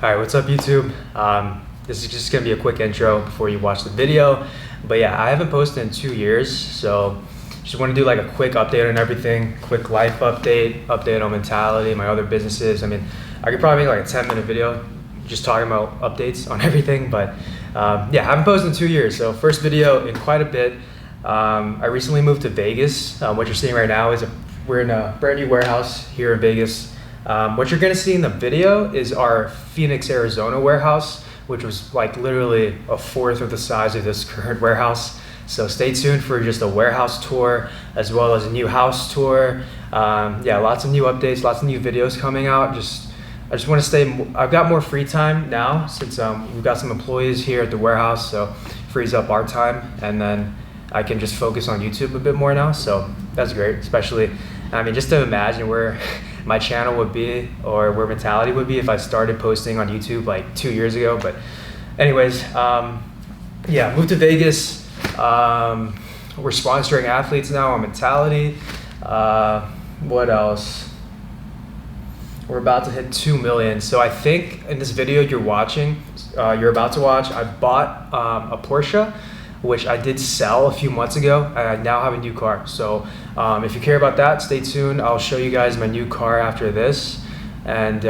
Alright, what's up YouTube? This is just going to be a quick intro before you watch the video. But yeah, I haven't posted in 2 years, so just want to do like a quick update on everything, quick life update on mentality, my other businesses. I mean, I could probably make like a 10-minute video just talking about updates on everything, but yeah, I haven't posted in 2 years, so first video in quite a bit. I recently moved to Vegas. What you're seeing right now is we're in a brand new warehouse here in Vegas. What you're gonna see in the video is our Phoenix, Arizona warehouse, which was like literally a fourth of the size of this current warehouse. So stay tuned for just a warehouse tour as well as a new house tour. Yeah, lots of new updates, lots of new videos coming out. I just want to stay. I've got more free time now since we've got some employees here at the warehouse, so frees up our time, and then I can just focus on YouTube a bit more now. So that's great, especially, I mean, just to imagine where my channel would be or where mentality would be if I started posting on YouTube like 2 years ago. But anyways, yeah, moved to Vegas. We're sponsoring athletes now on mentality. What else? We're about to hit 2 million. So I think in this video you're about to watch, I bought a Porsche, which I did sell a few months ago, and I now have a new car. So if you care about that, stay tuned. I'll show you guys my new car after this. And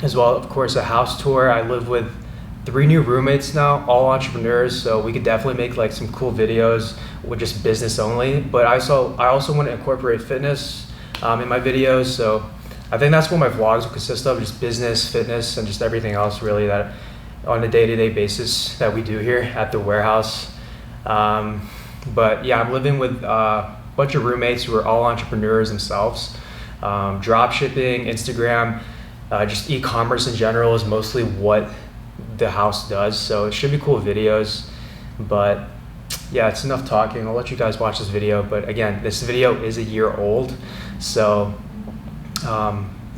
as well, of course, a house tour. I live with 3 new roommates now, all entrepreneurs, so we could definitely make like some cool videos with just business only. But I also want to incorporate fitness in my videos, so I think that's what my vlogs will consist of, just business, fitness, and just everything else really that on a day-to-day basis that we do here at the warehouse. But yeah, I'm living with a bunch of roommates who are all entrepreneurs themselves. Drop shipping, Instagram, just e-commerce in general is mostly what the house does, so it should be cool videos. But yeah, it's enough talking. I'll let you guys watch this video. But again, this video is a year old, so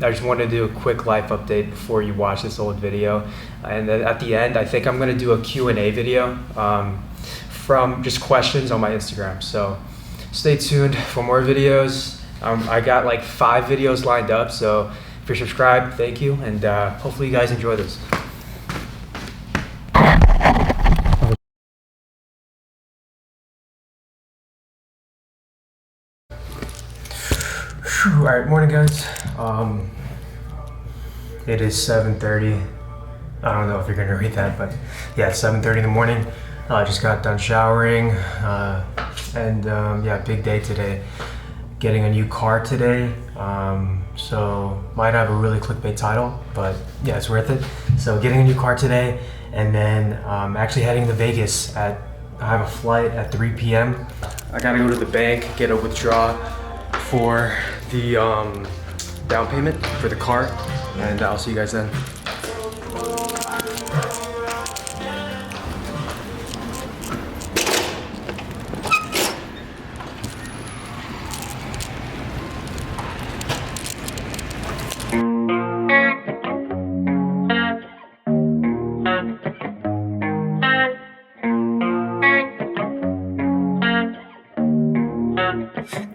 I just wanted to do a quick life update before you watch this old video. And then at the end, I think I'm gonna do a Q&A video from just questions on my Instagram. So stay tuned for more videos. I got like 5 videos lined up, so if you're subscribed, thank you, and hopefully you guys enjoy this. All right, morning guys. It is 7:30. I don't know if you're gonna read that, but yeah, it's 7:30 in the morning. I just got done showering, and yeah, big day today. Getting a new car today, so might have a really clickbait title, but yeah, it's worth it. So getting a new car today, and then actually heading to Vegas I have a flight at 3 p.m. I gotta go to the bank, get a withdrawal for the down payment for the car, and I'll see you guys then.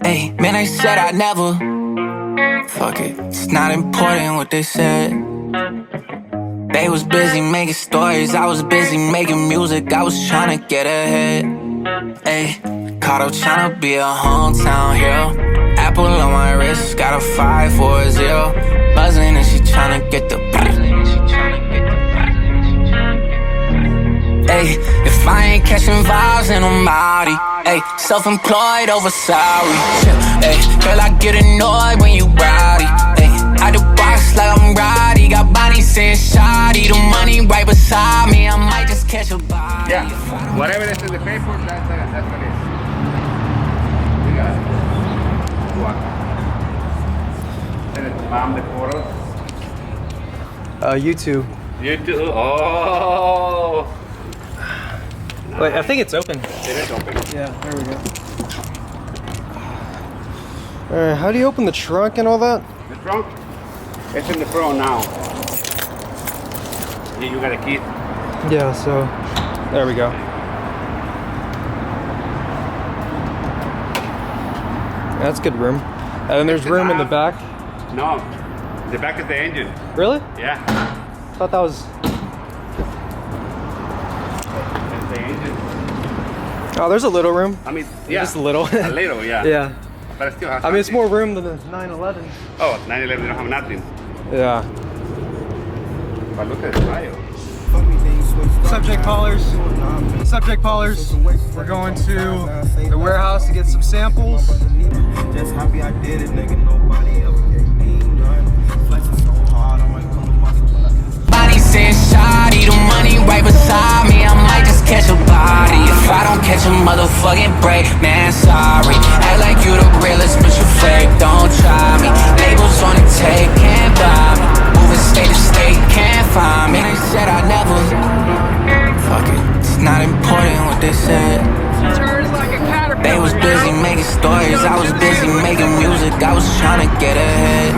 Hey, man, I said I'd never. Fuck it, it's not important what they said. They was busy making stories, I was busy making music. I was tryna get ahead. Hey, caught up tryna be a hometown hero. Apple on my wrist, got a 540. Buzzing and she tryna get the Hey, if I ain't catching vibes, then I'm outie. Ay, self-employed over salary. Ay, girl, I get annoyed when you rowdy. Ay, I do box like I'm Roddy. Got body saying shoddy. The money right beside me. I might just catch a body. Yeah, whatever is in the paper, that's what it is. You got it. What? Send it to mom, the photos. YouTube. YouTube. Oh. Wait, I think it's open. It is open. Yeah, there we go. Alright, how do you open the trunk and all that? The trunk? It's in the front now. Yeah, you got a key? Yeah, so there we go. That's good room. And then there's room in the back. No, the back is the engine. Really? Yeah. thought that was. And the engine. Oh, there's a little room. I mean, yeah. Just a little. A little, yeah. Yeah. But it still has. I mean, it's something. more room than the 911. Oh, 911 don't have nothing. Yeah. But look at the tile. Subject callers. Subject callers. We're going to the warehouse to get some samples. Just happy I did it, nigga. Nobody ever gave me none. Flexing so hard, I might come to muscle. Body said shoddy, the money right beside me. I might just catch a body if I don't catch a motherfucking break. Man, sorry. Act like you the realest, but you fake. Don't try me. Labels on the tape, can't buy me. Moving state to state, can't find me. They said I never. Fuck it, it's not important what they said. They was busy making stories, I was busy making music. I was trying to get ahead.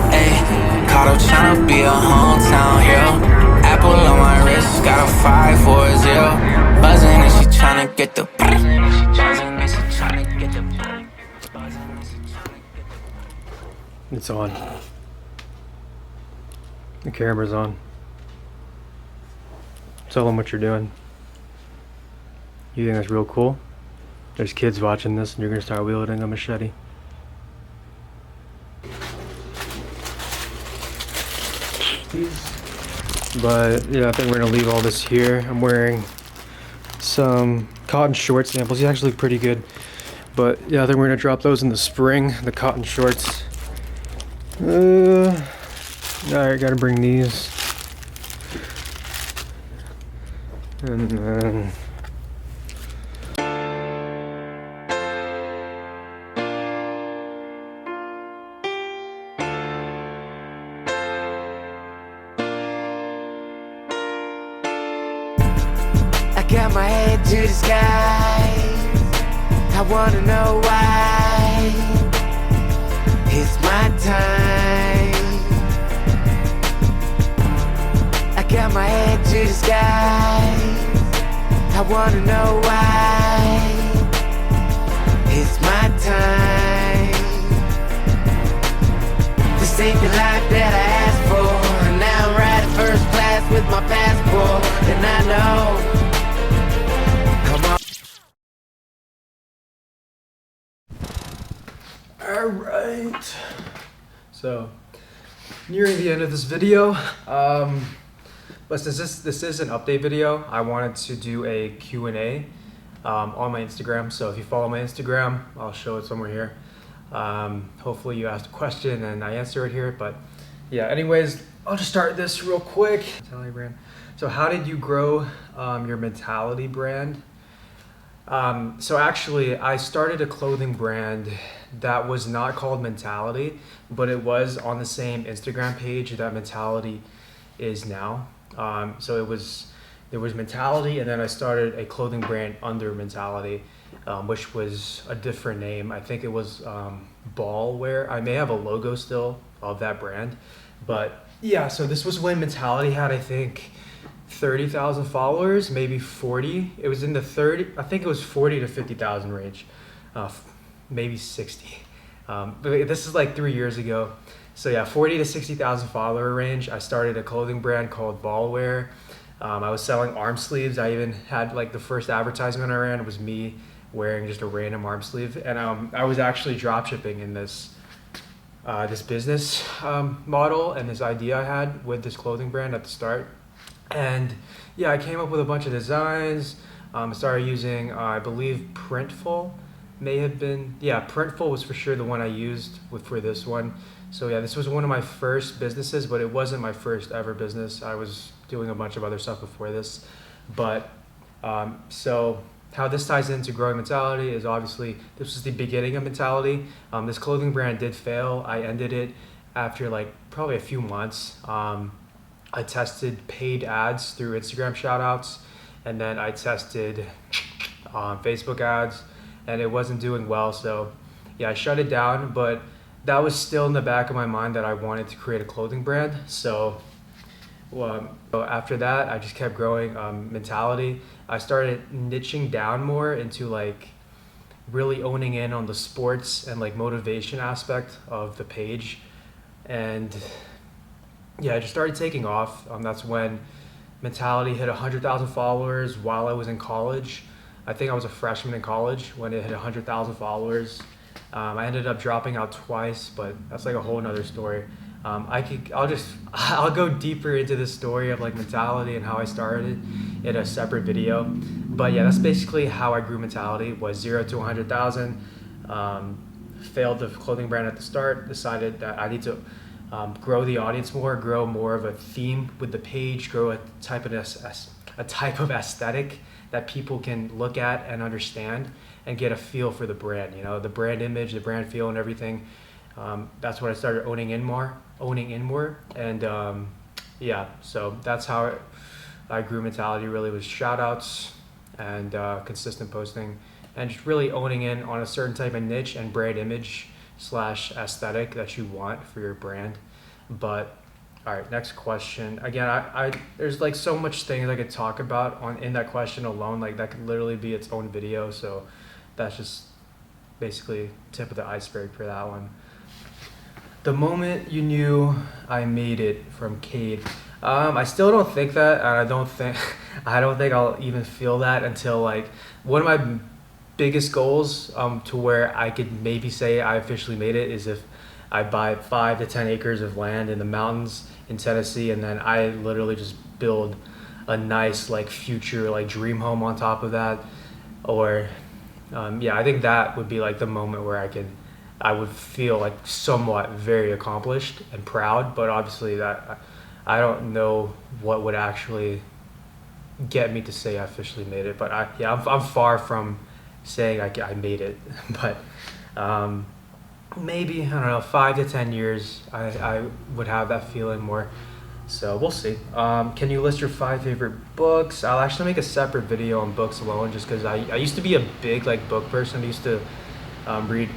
Ayy, caught up trying to be a hometown hero. Apple on my wrist, got a 540. Buzzing and she trying to get the. It's on. The camera's on. Tell them what you're doing. You think that's real cool? There's kids watching this and you're gonna start wielding a machete. But yeah, I think we're gonna leave all this here. I'm wearing some cotton short samples. These actually look pretty good. But yeah, I think we're gonna drop those in the spring, the cotton shorts. Alright, gotta bring these. And then I got my head to the sky. I wanna know why. It's my time. I got my head to the sky. I wanna know why. It's my time. This ain't the life that I asked for. And now I'm riding first class with my passport. And I know. alright. So nearing the end of this video. But since this is an update video, I wanted to do a Q&A on my Instagram. So if you follow my Instagram, I'll show it somewhere here. Hopefully you asked a question and I answer it here. But yeah, anyways, I'll just start this real quick. Mentality brand. So how did you grow your Mentality brand? So actually, I started a clothing brand that was not called Mentality, but it was on the same Instagram page that Mentality is now. So there was Mentality, and then I started a clothing brand under Mentality, which was a different name. I think it was Ballwear. I may have a logo still of that brand, but yeah. So this was when Mentality had, I think, 30,000 followers, maybe 40. It was in the 30. I think it was 40 to 50,000 range, maybe 60. But this is like 3 years ago. So yeah, 40 to 60,000 follower range. I started a clothing brand called Ballwear. I was selling arm sleeves. I even had like the first advertisement I ran was me wearing just a random arm sleeve. And I was actually drop shipping in this business model and this idea I had with this clothing brand at the start. And yeah, I came up with a bunch of designs. Started using, I believe Printful may have been, yeah, Printful was for sure the one I used for this one. So yeah, this was one of my first businesses, but it wasn't my first ever business. I was doing a bunch of other stuff before this. But so how this ties into growing Mentality is obviously, this was the beginning of Mentality. This clothing brand did fail. I ended it after like probably a few months. I tested paid ads through Instagram shoutouts, and then I tested Facebook ads, and it wasn't doing well. So yeah, I shut it down, but that was still in the back of my mind that I wanted to create a clothing brand. So after that, I just kept growing Mentality. I started niching down more into like really owning in on the sports and like motivation aspect of the page. And yeah, it just started taking off. That's when Mentality hit 100,000 followers while I was in college. I think I was a freshman in college when it hit 100,000 followers. I ended up dropping out twice, but that's like a whole nother story. I'll go deeper into the story of like Mentality and how I started in a separate video. But yeah, that's basically how I grew Mentality. Was 0 to 100,000. Failed the clothing brand at the start. Decided that I need to grow the audience more, grow more of a theme with the page, grow a type of aesthetic that people can look at and understand and get a feel for the brand. You know, the brand image, the brand feel, and everything. That's what I started owning in more, and yeah. So that's how I grew Mentality. Really was shout outs and consistent posting, and just really owning in on a certain type of niche and brand image / aesthetic that you want for your brand. But all right, next question. Again, I there's like so much things I could talk about in that question alone. Like that could literally be its own video. So that's just basically tip of the iceberg for that one. The moment you knew I made it, from Cade. I still don't think that, and I don't think I'll even feel that until like one of my biggest goals to where I could maybe say I officially made it is if I buy 5 to 10 acres of land in the mountains in Tennessee, and then I literally just build a nice like future like dream home on top of that. Or yeah, I think that would be like the moment where I would feel like somewhat very accomplished and proud. But obviously that I don't know what would actually get me to say I officially made it. But I'm far from saying I made it. But maybe, I don't know, 5 to 10 years I would have that feeling more. So we'll see. Can you list your 5 favorite books? I'll actually make a separate video on books alone, just because I used to be a big like book person. I used to read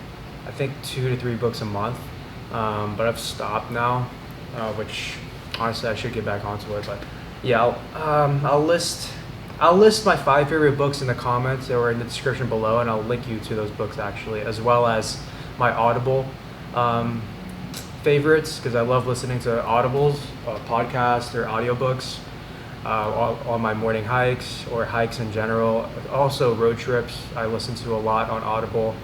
I think 2 to 3 books a month, but I've stopped now, which honestly I should get back onto it. But yeah, I'll list my 5 favorite books in the comments or in the description below, and I'll link you to those books actually, as well as my Audible favorites, because I love listening to Audibles, podcasts or audiobooks on my morning hikes or hikes in general. Also road trips I listen to a lot on Audible.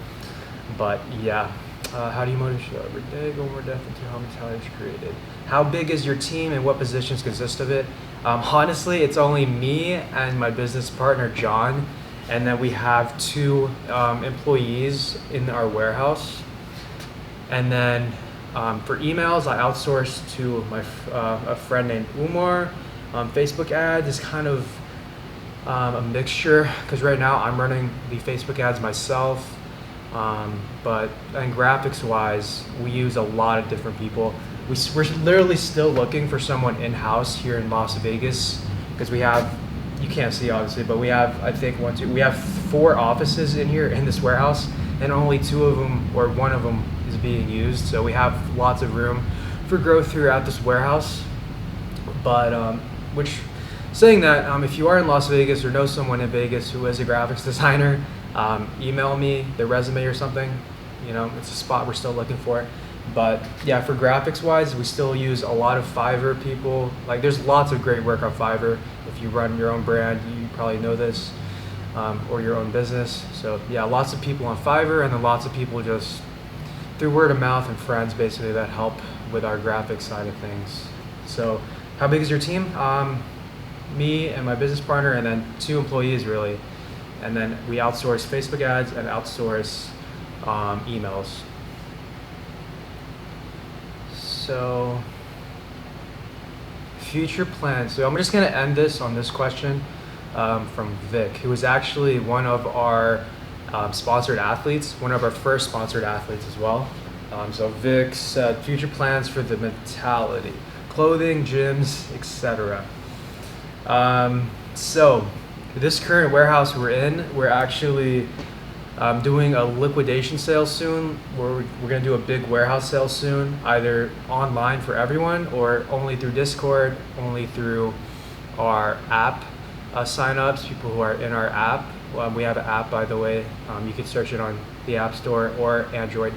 But yeah, how do you motivate yourself every day? Go more depth into how Mentality is created. How big is your team and what positions consist of it? Honestly, it's only me and my business partner, John. And then we have 2 employees in our warehouse. And then for emails, I outsource to a friend named Umar. Facebook ads is kind of a mixture, because right now I'm running the Facebook ads myself. But and graphics wise, we use a lot of different people. We're literally still looking for someone in-house here in Las Vegas, because we have, you can't see obviously, but we have, I think we have 4 offices in here in this warehouse, and only 2 of them or 1 of them is being used. So we have lots of room for growth throughout this warehouse. But saying that, if you are in Las Vegas or know someone in Vegas who is a graphics designer, email me their resume or something. You know, it's a spot we're still looking for. But yeah, for graphics wise, we still use a lot of Fiverr people. Like there's lots of great work on Fiverr. If you run your own brand, you probably know this, or your own business. So yeah, lots of people on Fiverr, and then lots of people just through word of mouth and friends basically that help with our graphics side of things. So how big is your team? Me and my business partner, and then 2 employees really. And then we outsource Facebook ads and outsource emails. So future plans. So I'm just gonna end this on this question from Vic, who was actually one of our sponsored athletes, one of our first sponsored athletes as well. So Vic said, future plans for the Mentality, clothing, gyms, etc. So this current warehouse we're in, we're actually doing a liquidation sale soon. We're going to do a big warehouse sale soon, either online for everyone or only through Discord, only through our app signups, people who are in our app. We have an app, by the way. You can search it on the App Store or Android.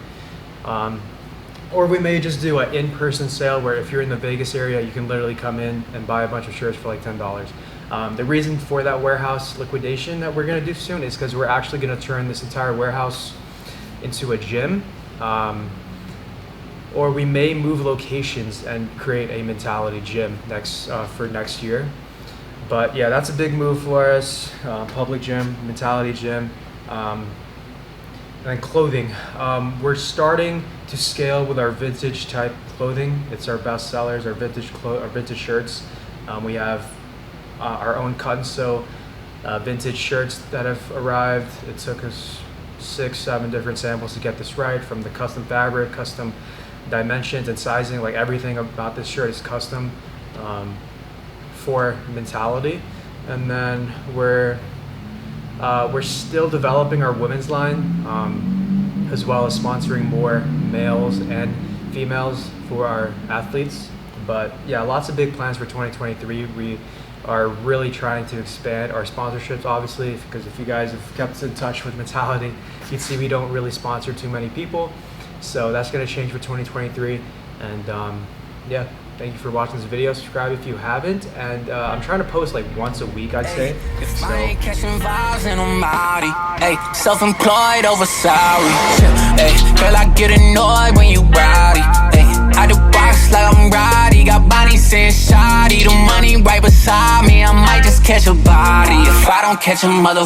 Or we may just do an in-person sale where if you're in the Vegas area, you can literally come in and buy a bunch of shirts for like $10. The reason for that warehouse liquidation that we're gonna do soon is because we're actually gonna turn this entire warehouse into a gym. Or we may move locations and create a mentality gym for next year. But yeah, that's a big move for us. Public gym, mentality gym. And then clothing. We're starting to scale with our vintage type clothing. It's our best sellers, our vintage shirts. We have our own cut and sew vintage shirts that have arrived. It took us 6-7 different samples to get this right, from the custom fabric, custom dimensions and sizing. Like everything about this shirt is custom for mentality. And then we're still developing our women's line, as well as sponsoring more males and females for our athletes. But yeah, lots of big plans for 2023. We are really trying to expand our sponsorships, obviously, because if you guys have kept in touch with Mentality, you'd see we don't really sponsor too many people. So that's going to change for 2023. And yeah, thank you for watching this video. Subscribe if you haven't. And I'm trying to post like once a week, I'd say. If I ain't catching vibes and I'm outy, hey, self-employed over salary. Hey, girl, I get annoyed when you rowdy. Hey, I do box like I'm rowdy. Got body saying shoddy. The money right beside me, I might just catch a body. If I don't catch a mother